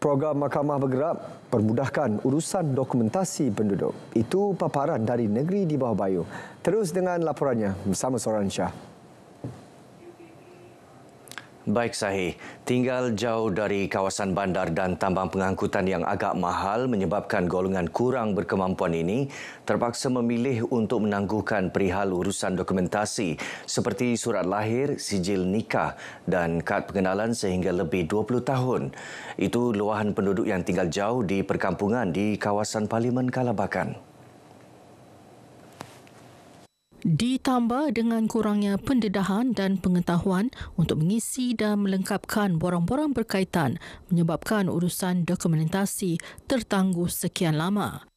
Program Mahkamah Bergerak permudahkan urusan dokumentasi penduduk. Itu paparan dari Negeri di Bawah Bayu. Terus dengan laporannya bersama Soran Shah. Baik Sahih, tinggal jauh dari kawasan bandar dan tambang pengangkutan yang agak mahal menyebabkan golongan kurang berkemampuan ini terpaksa memilih untuk menangguhkan perihal urusan dokumentasi seperti surat lahir, sijil nikah dan kad pengenalan sehingga lebih 20 tahun. Itu luahan penduduk yang tinggal jauh di perkampungan di kawasan Parlimen Kalabakan. Ditambah dengan kurangnya pendedahan dan pengetahuan untuk mengisi dan melengkapkan borang-borang berkaitan menyebabkan urusan dokumentasi tertangguh sekian lama.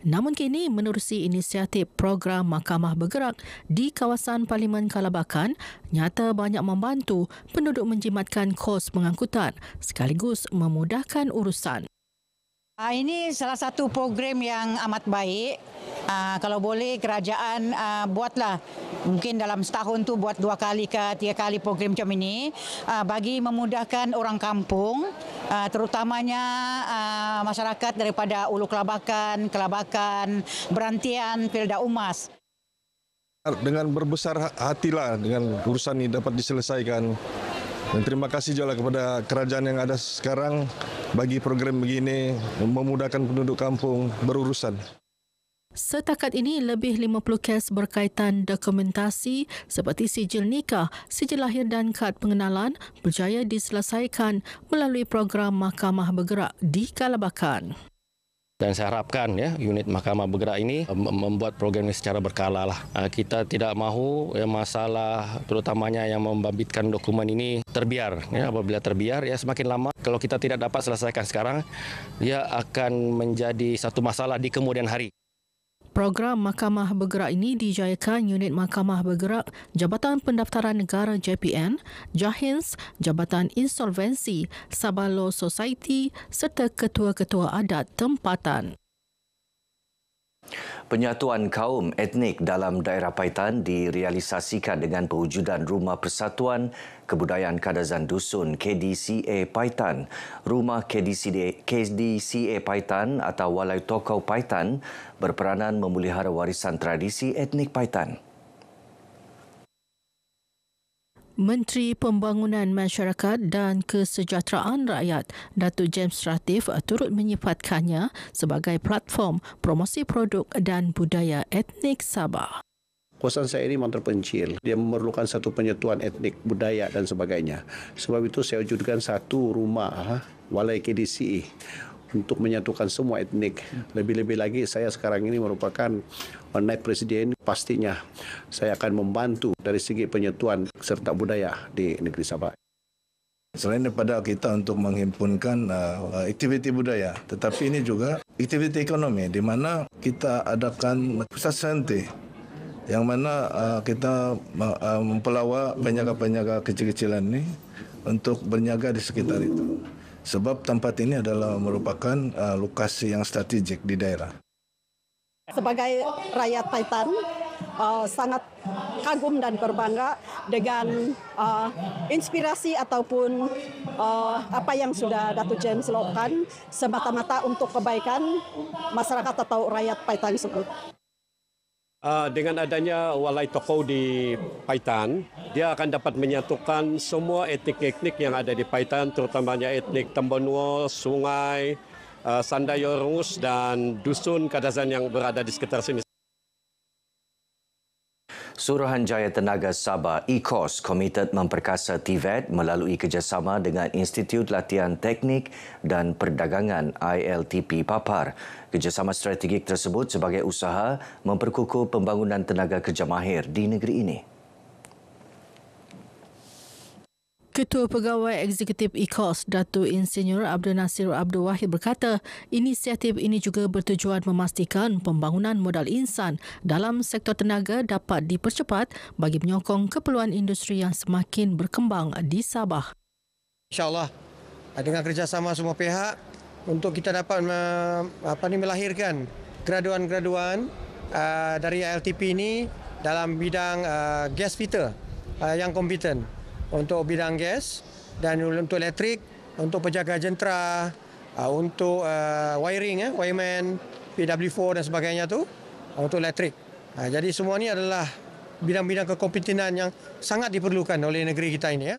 Namun kini menerusi inisiatif program Mahkamah Bergerak di kawasan Parlimen Kalabakan nyata banyak membantu penduduk menjimatkan kos pengangkutan sekaligus memudahkan urusan. Ini salah satu program yang amat baik. Kalau boleh kerajaan buatlah mungkin dalam setahun tu buat 2 kali ke 3 kali program macam ini bagi memudahkan orang kampung, terutamanya masyarakat daripada Ulu Kelabakan, Berantian, Pilda Umas. Dengan berbesar hatilah dengan urusan ini dapat diselesaikan. Dan terima kasih juga kepada kerajaan yang ada sekarang bagi program begini memudahkan penduduk kampung berurusan. Setakat ini, lebih 50 kes berkaitan dokumentasi seperti sijil nikah, sijil lahir dan kad pengenalan berjaya diselesaikan melalui program Mahkamah Bergerak di Kalabakan. Dan saya harapkan unit Mahkamah Bergerak ini membuat program ini secara berkala lah. Kita tidak mahu masalah terutamanya yang membabitkan dokumen ini terbiar. Apabila terbiar, semakin lama kalau kita tidak dapat selesaikan sekarang, ia akan menjadi satu masalah di kemudian hari. Program Mahkamah Bergerak ini dijayakan unit Mahkamah Bergerak, Jabatan Pendaftaran Negara JPN, Jahins, Jabatan Insolvensi, Sabah Law Society serta ketua-ketua adat tempatan. Penyatuan kaum etnik dalam daerah Paitan direalisasikan dengan perwujudan Rumah Persatuan Kebudayaan Kadazan Dusun KDCA Paitan. Rumah KDCA Paitan atau Walai Tokau Paitan berperanan memelihara warisan tradisi etnik Paitan. Menteri Pembangunan Masyarakat dan Kesejahteraan Rakyat Datuk James Ratif turut menyifatkannya sebagai platform promosi produk dan budaya etnik Sabah. Kawasan saya ini memang terpencil. Dia memerlukan satu penyatuan etnik, budaya dan sebagainya. Sebab itu saya wujudkan satu rumah Walai KDCA untuk menyatukan semua etnik. Lebih-lebih lagi saya sekarang ini merupakan naib presiden. Pastinya saya akan membantu dari segi penyatuan serta budaya di negeri Sabah. Selain daripada kita untuk menghimpunkan aktiviti budaya, tetapi ini juga aktiviti ekonomi di mana kita adakan pusat santai yang mana kita mempelawak penjaga-penjaga kecil-kecilan ini untuk berniaga di sekitar itu. Sebab tempat ini adalah merupakan lokasi yang strategik di daerah. Sebagai rakyat Paitan, sangat kagum dan berbangga dengan inspirasi ataupun apa yang sudah Datuk James lakukan semata-mata untuk kebaikan masyarakat atau rakyat Paitan tersebut. Dengan adanya Walai Tokau di Paitan, dia akan dapat menyatukan semua etnik-etnik yang ada di Paitan, terutamanya etnik Tembenuo, Sungai, Sandayorus dan Dusun Kadazan yang berada di sekitar sini. Suruhanjaya Tenaga Sabah IKOS komited memperkasa TVET melalui kerjasama dengan Institut Latihan Teknik dan Perdagangan ILTP Papar. Kerjasama strategik tersebut sebagai usaha memperkukuh pembangunan tenaga kerja mahir di negeri ini. Ketua Pegawai Eksekutif IKOS, Datuk Insinyur Abdul Nasir Abdul Wahid berkata, inisiatif ini juga bertujuan memastikan pembangunan modal insan dalam sektor tenaga dapat dipercepat bagi menyokong keperluan industri yang semakin berkembang di Sabah. InsyaAllah, dengan kerjasama semua pihak untuk kita dapat melahirkan graduan-graduan dari ILTP ini dalam bidang gas fitter yang kompeten. Untuk bidang gas dan untuk elektrik, untuk penjaga jentera, untuk wiring, wireman, PW4 dan sebagainya tu untuk elektrik. Jadi semua ni adalah bidang-bidang kekompetinan yang sangat diperlukan oleh negeri kita ini.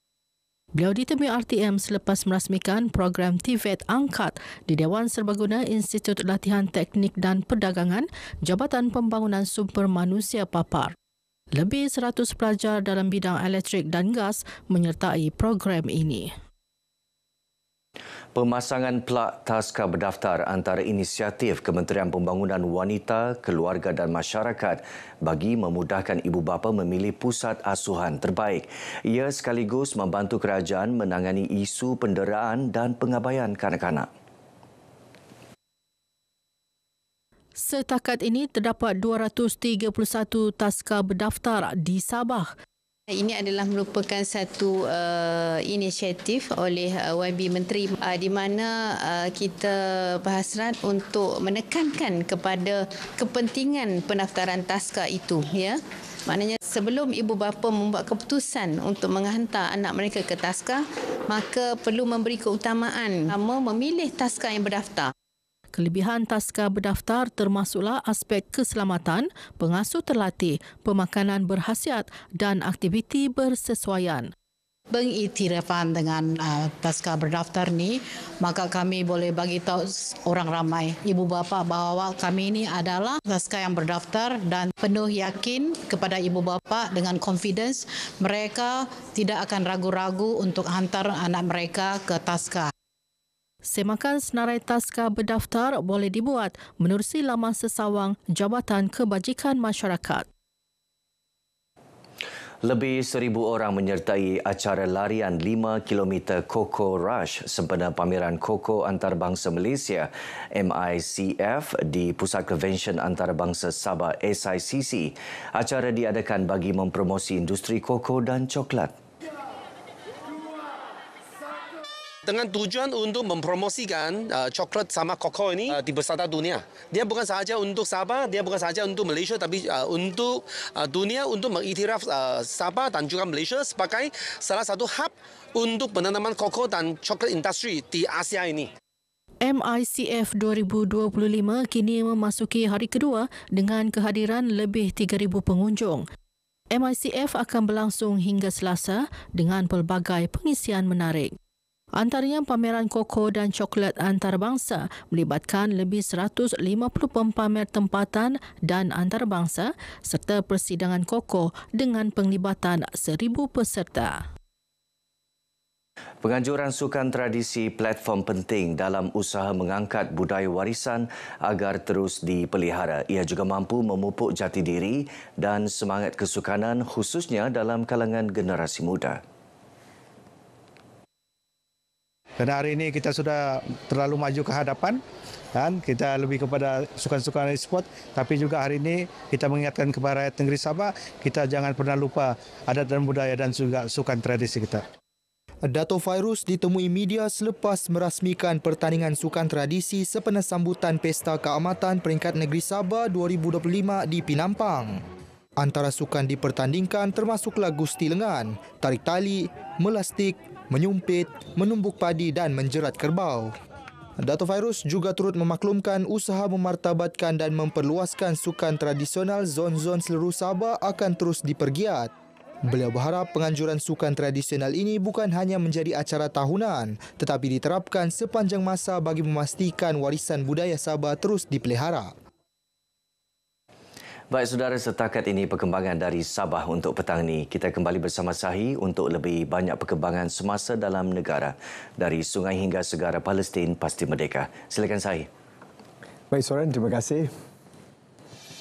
Beliau ditemui RTM selepas merasmikan program TVET Angkat di Dewan Serbaguna Institut Latihan Teknik dan Perdagangan Jabatan Pembangunan Sumber Manusia Papar. Lebih 100 pelajar dalam bidang elektrik dan gas menyertai program ini. Pemasangan plak taska berdaftar antara inisiatif Kementerian Pembangunan Wanita, Keluarga dan Masyarakat bagi memudahkan ibu bapa memilih pusat asuhan terbaik. Ia sekaligus membantu kerajaan menangani isu penderaan dan pengabaian kanak-kanak. Setakat ini terdapat 231 taska berdaftar di Sabah. Ini adalah merupakan satu inisiatif oleh YB Menteri di mana kita berhasrat untuk menekankan kepada kepentingan pendaftaran taska itu, ya. Maknanya sebelum ibu bapa membuat keputusan untuk menghantar anak mereka ke taska, maka perlu memberi keutamaan memilih taska yang berdaftar. Kelebihan taska berdaftar termasuklah aspek keselamatan, pengasuh terlatih, pemakanan berkhasiat dan aktiviti bersesuaian. Pengiktirafan dengan taska berdaftar ni, maka kami boleh bagi tahu orang ramai, ibu bapa bahawa kami ini adalah taska yang berdaftar dan penuh yakin kepada ibu bapa dengan confidence mereka tidak akan ragu-ragu untuk hantar anak mereka ke taska. Semakan senarai taska berdaftar boleh dibuat menerusi laman sesawang Jabatan Kebajikan Masyarakat. Lebih 1,000 orang menyertai acara larian 5 km Coco Rush sempena pameran Koko Antarabangsa Malaysia MICF di Pusat Konvensyen Antarabangsa Sabah SICC. Acara diadakan bagi mempromosi industri koko dan coklat. Dengan tujuan untuk mempromosikan coklat sama koko ini di pesata dunia. Dia bukan sahaja untuk Sabah, dia bukan sahaja untuk Malaysia, tapi untuk dunia, untuk mengiktiraf Sabah dan juga Malaysia sebagai salah satu hub untuk penanaman koko dan coklat industri di Asia ini. MICF 2025 kini memasuki hari kedua dengan kehadiran lebih 3,000 pengunjung. MICF akan berlangsung hingga Selasa dengan pelbagai pengisian menarik. Antaranya pameran koko dan coklat antarabangsa melibatkan lebih 150 pempamer tempatan dan antarabangsa serta persidangan koko dengan penglibatan 1,000 peserta. Penganjuran sukan tradisi platform penting dalam usaha mengangkat budaya warisan agar terus dipelihara. Ia juga mampu memupuk jati diri dan semangat kesukanan khususnya dalam kalangan generasi muda. Kerana hari ini kita sudah terlalu maju ke hadapan dan kita lebih kepada sukan-sukan e-sport, tapi juga hari ini kita mengingatkan kepada rakyat negeri Sabah, kita jangan pernah lupa adat dan budaya dan juga sukan tradisi kita. Dato' Fairuz ditemui media selepas merasmikan pertandingan sukan tradisi sempena sambutan Pesta Keamatan Peringkat Negeri Sabah 2025 di Pinampang. Antara sukan dipertandingkan termasuklah gusti lengan, tarik tali, melastik, menyumpit, menumbuk padi dan menjerat kerbau. Dato' Fairuz juga turut memaklumkan usaha memartabatkan dan memperluaskan sukan tradisional zon-zon seluruh Sabah akan terus dipergiat. Beliau berharap penganjuran sukan tradisional ini bukan hanya menjadi acara tahunan tetapi diterapkan sepanjang masa bagi memastikan warisan budaya Sabah terus dipelihara. Baik saudara, setakat ini perkembangan dari Sabah untuk petang ini. Kita kembali bersama Sahi untuk lebih banyak perkembangan semasa dalam negara. Dari sungai hingga segara Palestin pasti merdeka. Silakan Sahi. Baik Soren, terima kasih.